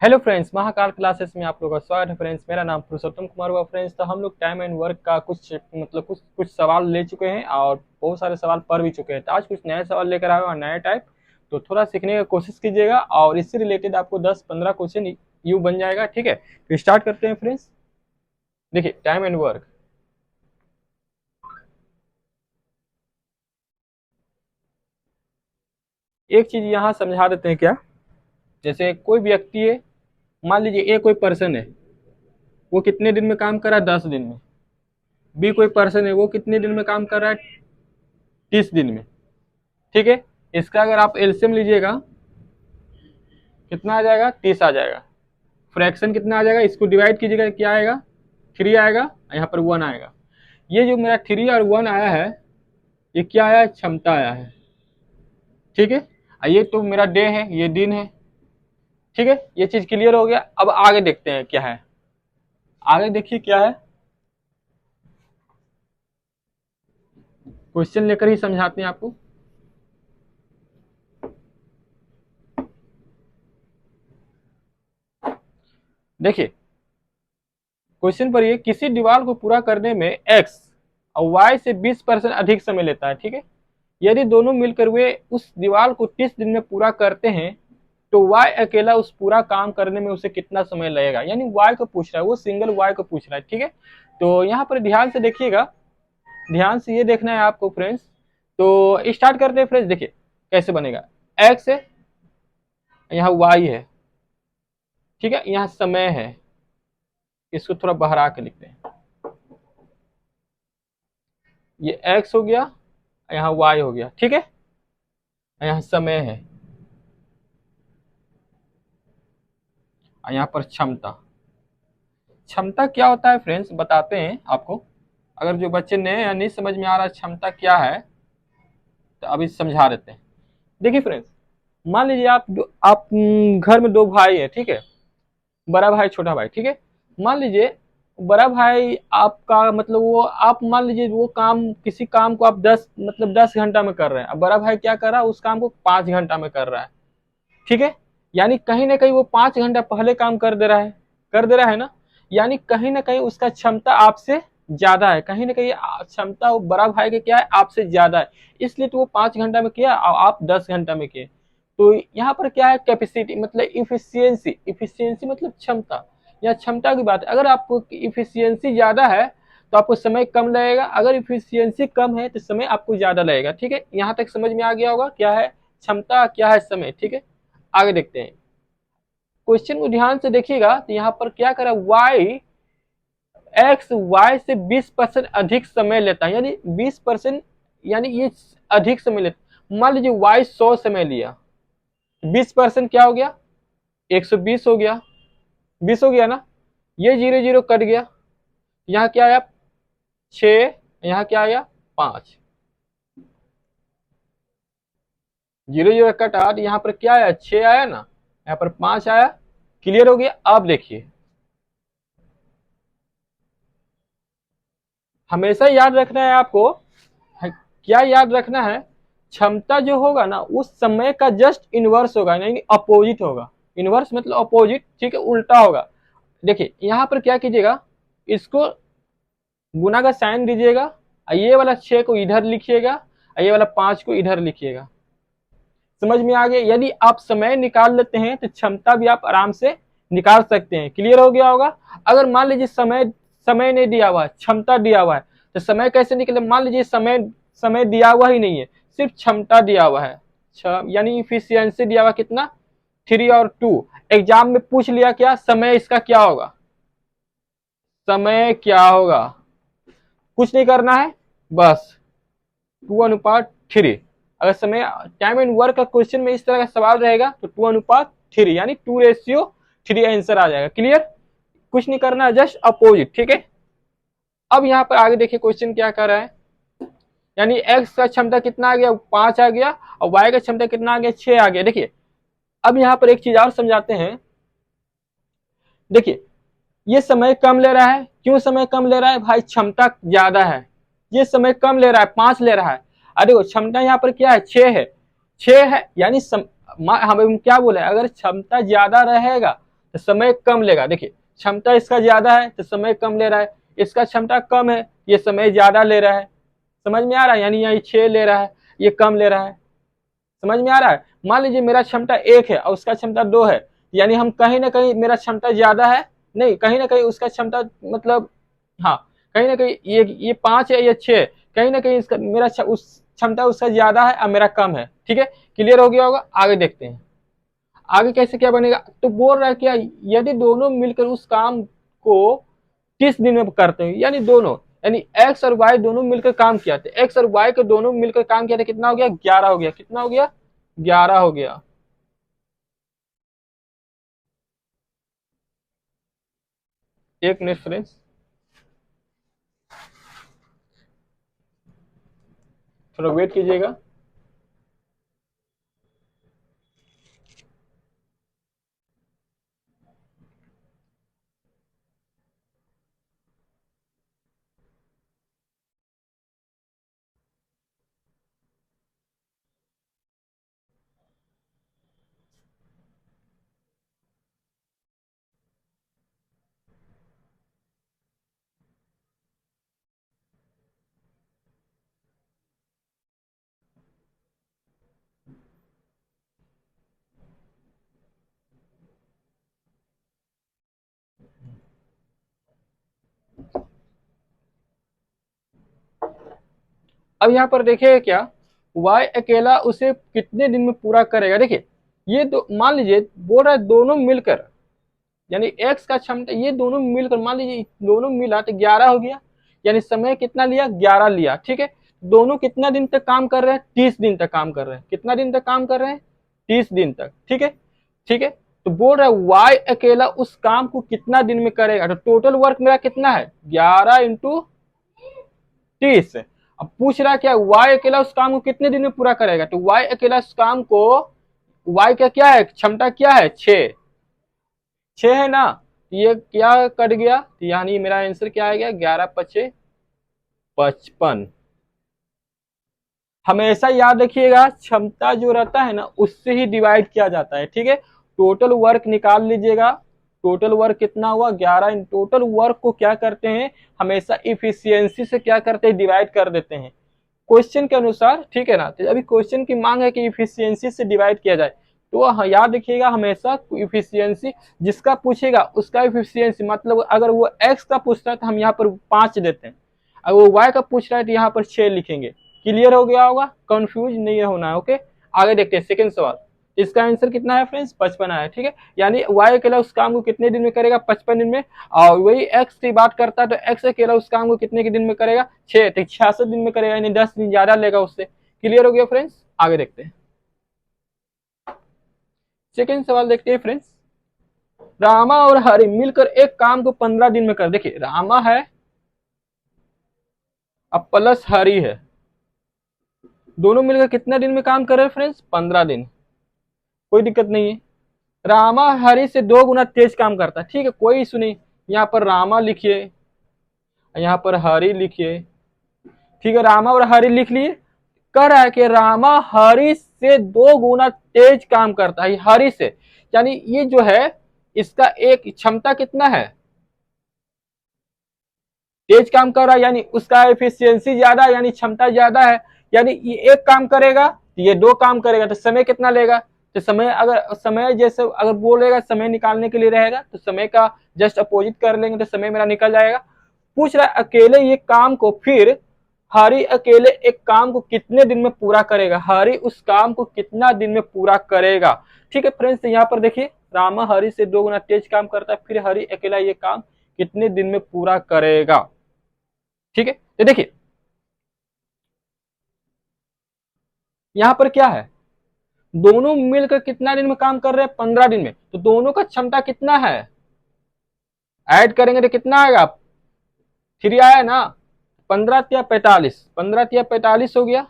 Hello friends, Mahakal classes में आप लोगों का स्वागत है फ्रेंड्स। मेरा नाम पुरुषोत्तम कुमार हुआ फ्रेंड्स। तो हम लोग टाइम एंड वर्क का कुछ सवाल ले चुके हैं और बहुत सारे सवाल पढ़ भी चुके हैं। तो आज कुछ नए सवाल लेकर आए और नया टाइप, तो थोड़ा सीखने की कोशिश कीजिएगा और इससे रिलेटेड आपको 10-15 क्वेश्चन यू बन जाएगा। ठीक है, तो स्टार्ट करते हैं फ्रेंड्स। देखिए, टाइम एंड वर्क, एक चीज यहाँ समझा देते हैं क्या। जैसे कोई व्यक्ति है, मान लीजिए ए कोई पर्सन है, वो कितने दिन में काम कर रहा है? 10 दिन में। बी कोई पर्सन है, वो कितने दिन में काम कर रहा है? 30 दिन में। ठीक है, इसका अगर आप एलसीएम लीजिएगा कितना आ जाएगा? 30 आ जाएगा। फ्रैक्शन कितना आ जाएगा? इसको डिवाइड कीजिएगा, क्या आएगा? 3 आएगा, यहाँ पर 1 आएगा। ये जो मेरा 3 और 1 आया है, ये क्या आया है? क्षमता आया है। ठीक है, ये तो मेरा डे है, ये दिन है। ठीक है, ये चीज क्लियर हो गया। अब आगे देखते हैं क्या है। आगे देखिए क्या है, क्वेश्चन लेकर ही समझाते हैं आपको। देखिए क्वेश्चन पर, ये किसी दीवार को पूरा करने में एक्स और वाई से 20% अधिक समय लेता है। ठीक है, यदि दोनों मिलकर वे उस दीवार को 30 दिन में पूरा करते हैं तो वाई अकेला उस पूरा काम करने में उसे कितना समय लगेगा? यानी वाई को पूछ रहा है, वो सिंगल वाई को पूछ रहा है। ठीक है, तो यहाँ पर ध्यान से देखिएगा, ध्यान से ये देखना है आपको फ्रेंड्स। तो स्टार्ट करते हैं फ्रेंड्स। देखिए कैसे बनेगा। एक्स है, यहाँ वाई है, ठीक है, यहाँ समय है। इसको थोड़ा बहरा के लिखते हैं। ये एक्स हो गया, यहाँ वाई हो गया। ठीक है, यहाँ समय है, यहाँ पर क्षमता। क्षमता क्या होता है फ्रेंड्स, बताते हैं आपको। अगर जो बच्चे नए या नहीं समझ में आ रहा है क्षमता क्या है, तो अभी समझा देते हैं। देखिए फ्रेंड्स, मान लीजिए आप घर में दो भाई है। ठीक है, बड़ा भाई छोटा भाई। ठीक है, मान लीजिए बड़ा भाई आपका मतलब वो, आप मान लीजिए वो काम, किसी काम को आप 10 घंटा में कर रहे हैं। अब बड़ा भाई क्या कर रहा है? उस काम को 5 घंटा में कर रहा है। ठीक है, यानी कहीं ना कहीं वो 5 घंटा पहले काम कर दे रहा है, कर दे रहा है ना। यानी कहीं ना कहीं उसका क्षमता आपसे ज्यादा है, कहीं ना कहीं क्षमता वो बड़ा भाई के क्या है? आपसे ज्यादा है। इसलिए तो वो 5 घंटा में किया और आप 10 घंटा में किए। तो यहाँ पर क्या है? कैपेसिटी मतलब इफिशियंसी। इफिशियंसी मतलब क्षमता, या क्षमता की बात है। अगर आपको इफिशियंसी ज्यादा है तो आपको समय कम लगेगा, अगर इफिशियंसी कम है तो समय आपको ज्यादा लगेगा। ठीक है, यहाँ तक समझ में आ गया होगा क्या है क्षमता, क्या है समय। ठीक है, आगे देखते हैं। क्वेश्चन को ध्यान से देखिएगा, तो यहाँ पर क्या करा? वाई, एक्स वाई से 20% अधिक समय लेता है, यानी 20%, यानी ये अधिक समय लेता। मान लीजिए वाई 100 समय लिया, 20% क्या हो गया? 120 हो गया, 20 हो गया ना। ये 0 0 कट गया, यहाँ क्या आया? 6, यहाँ क्या आया? 5। 0 0 कट आया, यहाँ पर क्या आया? 6 आया ना, यहाँ पर 5 आया। क्लियर हो गया। अब देखिए, हमेशा याद रखना है आपको, क्या याद रखना है? क्षमता जो होगा ना, उस समय का जस्ट इनवर्स होगा, यानी अपोजिट होगा। इनवर्स मतलब अपोजिट। ठीक है, उल्टा होगा। देखिए यहाँ पर क्या कीजिएगा, इसको गुना का साइन दीजिएगा, ये वाला 6 को इधर लिखिएगा, ये वाला 5 को इधर लिखिएगा। समझ में आ गया? यदि आप समय निकाल लेते हैं तो क्षमता भी आप आराम से निकाल सकते हैं। क्लियर हो गया होगा। अगर मान लीजिए समय समय नहीं दिया हुआ है, क्षमता दिया हुआ है, तो समय कैसे निकले? मान लीजिए समय समय दिया हुआ ही नहीं है, सिर्फ क्षमता दिया हुआ है, यानी इफिशियंसी दिया हुआ कितना? 3 और 2। एग्जाम में पूछ लिया क्या समय इसका क्या होगा? समय क्या होगा? कुछ नहीं करना है, बस 2:3। अगर समय टाइम एंड वर्क का क्वेश्चन में इस तरह का सवाल रहेगा तो 2:3 यानी 2:3 आंसर आ जाएगा। क्लियर? कुछ नहीं करना है, जस्ट अपोजिट। ठीक है, अब यहाँ पर आगे देखिए क्वेश्चन क्या कर रहा है। यानी एक्स का क्षमता कितना आ गया? 5 आ गया, और वाई का क्षमता कितना आ गया? 6 आ गया। देखिए अब यहाँ पर एक चीज और समझाते हैं। देखिए ये समय कम ले रहा है, क्यों समय कम ले रहा है? भाई क्षमता ज्यादा है, ये समय कम ले रहा है, 5 ले रहा है। अरे देखो क्षमता यहाँ पर क्या है? 6 है, 6 है, यानी हम क्या बोले, अगर क्षमता ज्यादा रहेगा तो समय कम लेगा। देखिए क्षमता इसका ज्यादा है तो समय कम ले रहा है, इसका क्षमता कम है ये समय ज्यादा ले रहा है। समझ में आ रहा है, यानी यहाँ 6 ले रहा है ये कम ले रहा है। समझ में आ रहा है। मान लीजिए मेरा क्षमता 1 है और उसका क्षमता 2 है, यानी हम कहीं ना कहीं मेरा क्षमता ज्यादा है, नहीं कहीं ना कहीं उसका क्षमता मतलब हाँ कहीं ना कहीं ये 5 है ये 6, कहीं ना कहीं इसका मेरा उस क्षमता उसका ज्यादा है और मेरा कम है। ठीक है, क्लियर हो गया होगा। आगे देखते हैं आगे कैसे क्या बनेगा। तो बोल रहा है क्या, यदि दोनों मिलकर उस काम को 30 दिन में करते हैं, यानी दोनों यानी एक्स और वाई दोनों मिलकर काम किया था, एक्स और वाई को दोनों मिलकर काम किया था, कितना हो गया 11 हो गया। कितना हो गया 11 हो गया। एक मिनट फ्रेंड्स, थोड़ा वेट कीजिएगा। अब यहाँ पर देखिए क्या वाई अकेला उसे कितने दिन में पूरा करेगा। देखिए ये दो मान लीजिए बोल रहा है दोनों मिलकर, यानी एक्स का क्षमता ये दोनों मिलकर मान लीजिए दोनों मिला तो 11 हो गया, यानी समय कितना लिया 11 लिया। ठीक है, दोनों कितना दिन तक काम कर रहे हैं 30 दिन तक काम कर रहे हैं। कितना दिन तक काम कर रहे हैं 30 दिन तक। ठीक है, ठीक है। तो बोल रहा है वाई अकेला उस काम को कितना दिन में करेगा, तो टोटल वर्क मेरा कितना है 11 इंटू 30। अब पूछ रहा है क्या वाई अकेला उस काम को कितने दिन में पूरा करेगा, तो वाई अकेला उस काम को वाई का क्या है क्षमता क्या है 6, 6 है ना, ये क्या कट गया, यानी मेरा आंसर क्या आ गया 11 पचे 55। हमेशा याद रखिएगा क्षमता जो रहता है ना उससे ही डिवाइड किया जाता है। ठीक है, टोटल वर्क निकाल लीजिएगा, टोटल वर्क कितना हुआ 11। इन टोटल वर्क को क्या करते हैं हमेशा इफिशियंसी से क्या करते हैं डिवाइड कर देते हैं क्वेश्चन के अनुसार। ठीक है ना, तो अभी क्वेश्चन की मांग है कि इफिशियंसी से डिवाइड किया जाए, तो याद रखिएगा हमेशा इफिशियंसी जिसका पूछेगा उसका इफिशियंसी मतलब अगर वो एक्स का पूछ रहा है तो हम यहाँ पर 5 देते हैं, अगर वो वाई का पूछ रहा है तो यहाँ पर 6 लिखेंगे। क्लियर हो गया होगा, कंफ्यूज नहीं होना है। ओके, आगे देखते हैं सेकंड सवाल। इसका आंसर कितना है फ्रेंड्स 55 है। ठीक है, यानी वाई अकेला उस काम को कितने दिन में करेगा 55 दिन में, और वही एक्स की बात करता है तो एक्स अकेला उस काम को कितने के दिन में करेगा 6, तो 66 दिन में करेगा, यानी 10 दिन ज्यादा लेगा उससे। क्लियर हो गया फ्रेंड्स, आगे देखते हैं सेकंड सवाल देखते हैं फ्रेंड्स। रामा और हरि मिलकर एक काम को 15 दिन में कर, देखिए रामा है अब प्लस हरि है, दोनों मिलकर कितना दिन में काम कर रहे हैं फ्रेंड्स 15 दिन। कोई दिक्कत नहीं है, रामा हरि से 2 गुना तेज काम करता है। ठीक है, कोई इशू नहीं, यहाँ पर रामा लिखिए, यहाँ पर हरि लिखिए। ठीक है, रामा और हरि लिख लिए। कह रहा है कि रामा हरि से 2 गुना तेज काम करता है हरि से, यानी ये जो है इसका एक क्षमता कितना है तेज काम कर रहा है, यानी उसका एफिशिएंसी ज्यादा यानी क्षमता ज्यादा है, यानी ये एक काम करेगा तो ये 2 काम करेगा, तो समय कितना लेगा, तो समय अगर समय जैसे अगर बोलेगा समय निकालने के लिए रहेगा तो समय का जस्ट अपोजिट कर लेंगे तो समय मेरा निकल जाएगा। पूछ रहा है अकेले ये काम को फिर हरि अकेले एक काम को कितने दिन में पूरा करेगा, हरि उस काम को कितना दिन में पूरा करेगा। ठीक है फ्रेंड्स, यहाँ पर देखिए रामा हरि से 2 गुना तेज काम करता है, फिर हरि अकेला ये काम कितने दिन में पूरा करेगा। ठीक है, तो देखिए यहां पर क्या है दोनों मिलकर कितना दिन में काम कर रहे हैं 15 दिन में, तो दोनों का क्षमता कितना है ऐड करेंगे तो कितना आएगा 3 आया ना, 15 या 45, 15 या 45 हो गया,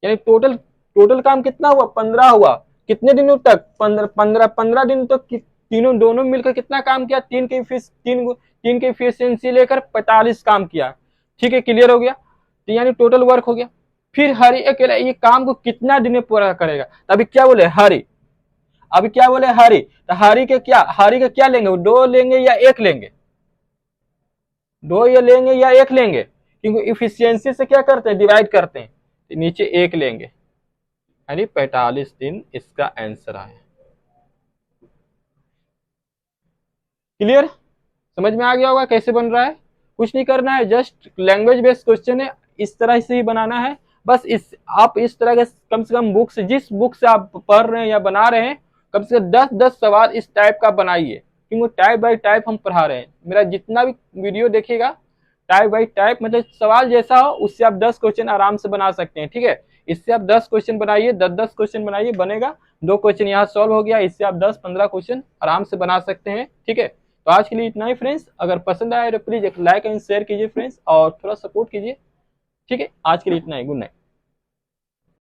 यानी टोटल टोटल काम कितना हुआ 15 हुआ। कितने दिनों तक 15 दिन तक तीनों दोनों मिलकर कितना काम किया, तीन की एफिशिएंसी लेकर 45 काम किया। ठीक है, क्लियर हो गया, तो यानी टोटल वर्क हो गया। फिर हरि अकेला ये काम को कितना दिन में पूरा करेगा, अभी क्या बोले हरि अभी क्या बोले हरी, तो हरी का क्या लेंगे, दो लेंगे या एक लेंगे, दो ये लेंगे या एक लेंगे, क्योंकि इफिशियंसी से क्या करते हैं, डिवाइड करते हैं, तो नीचे एक लेंगे, यानी 45 दिन इसका आंसर आया। क्लियर, समझ में आ गया होगा कैसे बन रहा है। कुछ नहीं करना है, जस्ट लैंग्वेज बेस्ड क्वेश्चन है, इस तरह से ही बनाना है। बस इस आप इस तरह के कम से कम बुक से, जिस बुक से आप पढ़ रहे हैं या बना रहे हैं, कम से कम 10-10 सवाल इस टाइप का बनाइए, क्योंकि टाइप बाय टाइप हम पढ़ा रहे हैं। मेरा जितना भी वीडियो देखिएगा टाइप बाय टाइप, मतलब सवाल जैसा हो उससे आप 10 क्वेश्चन आराम से बना सकते हैं। ठीक है, इससे आप 10 क्वेश्चन बनाइए, 10-10 क्वेश्चन बनाइए, बनेगा। 2 क्वेश्चन यहाँ सॉल्व हो गया, इससे आप 10-15 क्वेश्चन आराम से बना सकते हैं। ठीक है, तो आज के लिए इतना ही फ्रेंड्स। अगर पसंद आया तो प्लीज एक लाइक एंड शेयर कीजिए फ्रेंड्स, और थोड़ा सपोर्ट कीजिए। ठीक है, आज के लिए इतना ही, गुड नाइट।